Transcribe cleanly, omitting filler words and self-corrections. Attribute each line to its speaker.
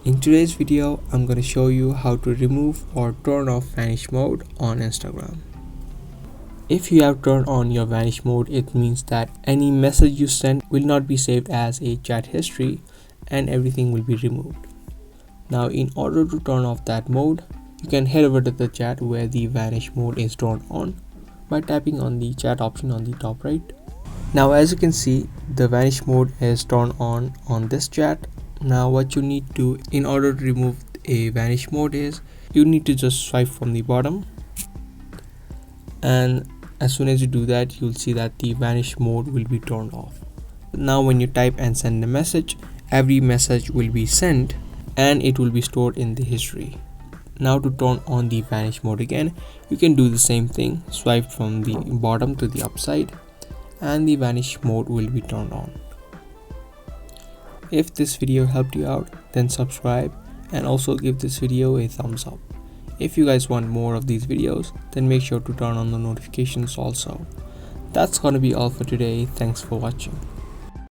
Speaker 1: In today's video, I'm going to show you how to remove or turn off Vanish Mode on Instagram. If you have turned on your Vanish Mode, it means that any message you send will not be saved as a chat history and everything will be removed. Now, in order to turn off that mode, you can head over to the chat where the Vanish Mode is turned on by tapping on the chat option on the top right. Now, as you can see, the Vanish Mode is turned on this chat. Now what you need to in order to remove a Vanish Mode is you need to just swipe from the bottom, and as soon as you do that, you'll see that the Vanish Mode will be turned off. Now when you type and send a message, every message will be sent and it will be stored in the history. Now to turn on the Vanish Mode again, you can do the same thing, swipe from the bottom to the upside, and the Vanish Mode will be turned on. If this video helped you out, then subscribe and also give this video a thumbs up. If you guys want more of these videos, then make sure to turn on the notifications also. That's gonna be all for today. Thanks for watching.